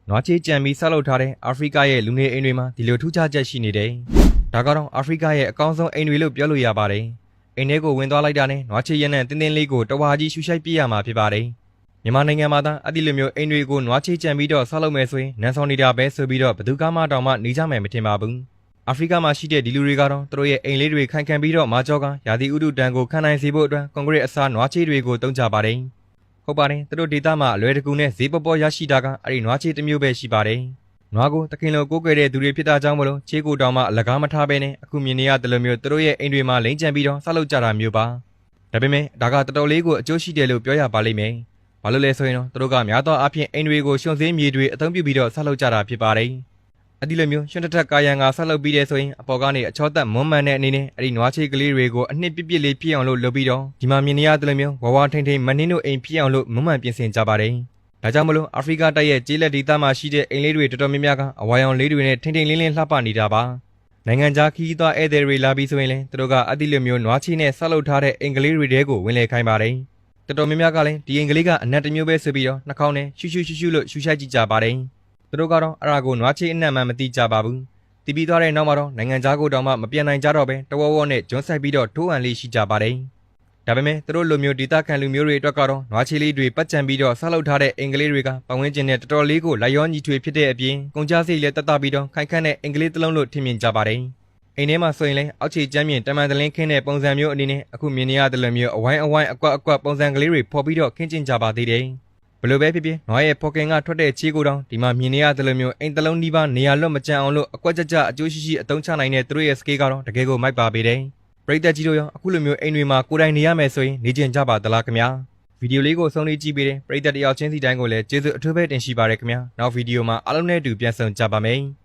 နွားချေးကြံပြီးဆောက်လုပ်ထားတဲ့အာဖရိကရဲ့လူနေအိမ်တွေမှာဒီလိုထူးခြားချက်ရှိနေတယ်။ဒါကတော့အာဖရိကရဲ့အကောင်းဆုံးအိမ်တွေလို့ပြောလို့ရပါတယ်။အိမ်ထဲကိုဝင်သွားလိုက်တာနဲ့နွားချေးရနံ့တင်းတင်းလေးကိုတဝါကြီးရှူရှိုက်ပြရမှာဖြစ်ပါတယ်။မြန်မာနိုင်ငံမှာသာအဲ့ဒီလိုမျိုးအိမ်တွေကိုနွားချေးကြံပြီးတော့ဆောက်လုပ်မယ်ဆိုရင်နန်းဆောင်နေတာပဲဆိုပြီးတော့ဘယ်သူကမှတောင်မှနေကြမယ်မထင်ပါဘူး။အာဖရိကမှာရှိတဲ့ဒီလူတွေကတော့သူတို့ရဲ့အိမ်လေးတွေခိုင်ခံပြီးတော့မာကြောကရာသီဥတုတန်ကိုခံနိုင်စေဖို့အတွက်ကွန်ကရစ်အစားနွားချေးတွေကိုသုံးကြပါတယ်။ဟုတ်ပါတယ်သူတို့ဒေသမှာအလွယ်တကူနဲ့ဈေးပေါပေါရရှိတာကအဲ့ဒီနွားချေးတစ်မျိုးပဲရှိပါတယ်။နွားကိုတခင်လိုကိုးကွယ်တဲ့သူတွေဖြစ်တာကြောင့်မလို့ချေးကိုတောင်မှအလကားမထားဘဲနဲ့အခုမြင်နေရတယ်လို့မျိုးသူတို့ရဲ့အိမ်တွေမှာလိမ့်ကျန်ပြီးတော့ဆောက်လုပ်ကြတာမျိုးပါ။ဒါပေမဲ့ဒါကတော်တော်လေးကိုအကျိုးရှိတယ်လို့ပြောရပါလိမ့်မယ်။ဘာလို့လဲဆိုရင်တော့သူတို့ကများသောအားဖြင့်အိမ်တွေကိုရှုံစေးမြေတွေအသုံးပြုပြီးတော့ဆောက်လုပ်ကြတာဖြစ်ပါတယ်။အဲ့ဒီလိုမျိုးရွှွန်းတက်ကာယံကဆောက်လုပ်ပြီးတဲ့ဆိုရင်အပေါ်ကနေအချောသက်မွမ်းမံတဲ့အနေနဲ့အဲ့ဒီနွားချေးကလေးတွေကိုအနှစ်ပြစ်လေးဖြစ်အောင်လို့လုပ်ပြီးတော့ဒီမှာမြင်နေရတယ်လို့မျိုးဝဝထိန်ထိန်မနှင်းတို့အိမ်ဖြစ်အောင်လို့မွမ်းမံပြင်ဆင်ကြပါတယ်။ဒါကြောင့်မလို့အာဖရိကတိုက်ရဲ့ကျေးလက်ဒေသမှာရှိတဲ့အိမ်လေးတွေတော်တော်များများကအဝါရောင်လေးတွေနဲ့ထိန်ထိန်လင်းလင်းလှပနေတာပါ။နိုင်ငံခြားခီးသွားဧည့်သည်တွေလာပြီးဆိုရင်လည်းသူတို့ကအဲ့ဒီလိုမျိုးနွားချေးနဲ့ဆောက်လုပ်ထားတဲ့အိမ်ကလေးတွေတဲကိုဝင်လေခိုင်းပါတယ်။တော်တော်များများကလည်းဒီအိမ်ကလေးကအနက်တစ်မျိုးပဲဆိုပြီးတော့နှာခေါင်းနဲ့ရှူရှူလို့ရှူရှိုက်ကြည့်ကြပါတယ်။သူတို့ကတော့အဲ့ဒါကိုနွားချေးအနက်မှမသိကြပါဘူး။တီးပြီးသွားတဲ့နောက်မှာတော့နိုင်ငံခြားကိုတောင်မှမပြန်နိုင်ကြတော့ပဲတဝဝနဲ့ဂျွန်းဆိုင်ပြီးတော့ထိုးအန်လေးရှိကြပါတယ်။ဒါပေမဲ့သူတို့လိုမျိုးဒေသခံလူမျိုးတွေအတွက်ကတော့နွားချေးလေးတွေပတ်ကြံပြီးတော့ဆောက်လုပ်ထားတဲ့အင်္ဂလိပ်တွေကပတ်ဝန်းကျင်နဲ့တော်တော်လေးကိုလိုက်ရောညီထွေဖြစ်တဲ့အပြင်ကုန်ကြစိတ်လည်းတတ်တာပြီးတော့ခိုင်ခန့်တဲ့အင်္ဂလိပ်တစ်လုံးလို့ထင်မြင်ကြပါတယ်။အိမ်ထဲမှာဆိုရင်လည်းအောက်ခြေကျမ်းမြင့်တမန်တလင်းခင်းတဲ့ပုံစံမျိုးအနေနဲ့အခုမြင်နေရတယ်လို့မျိုးအဝိုင်းအကွက်ပုံစံကလေးတွေဖော်ပြီးတော့ခင်းကျင်းကြပါသေးတယ်။ဘယ်လိုပဲဖြစ်ဖြစ်နွားရဲ့ဖော်ကင်ကထွက်တဲ့ချေးကိုတောင်ဒီမှာမြင်နေရတယ်လို့မျိုးအိမ်တစ်လုံးနီးပါးနေရာလွတ်မကျန်အောင်လို့အကွက်ကြကြအကျိုးရှိအသုံးချနိုင်တဲ့သူတို့ရဲ့စကေးကတော့တကယ်ကိုမိုက်ပါပေတယ်။ပရိသတ်ကြီးတို့ရောအခုလိုမျိုးအိမ်တွေမှာကိုယ်တိုင်နေရမယ်ဆိုရင်နေကျင်ကြပါသလားခင်ဗျာ။ဗီဒီယိုလေးကိုဆုံးလေးကြည့်ပေးတယ်ပရိသတ်တယောက်ချင်းစီတိုင်းကိုလည်းကျေးဇူးအထူးပဲတင်ရှိပါရခင်ဗျာ။နောက်ဗီဒီယိုမှာအားလုံးနဲ့အတူပြန်ဆုံကြပါမယ်။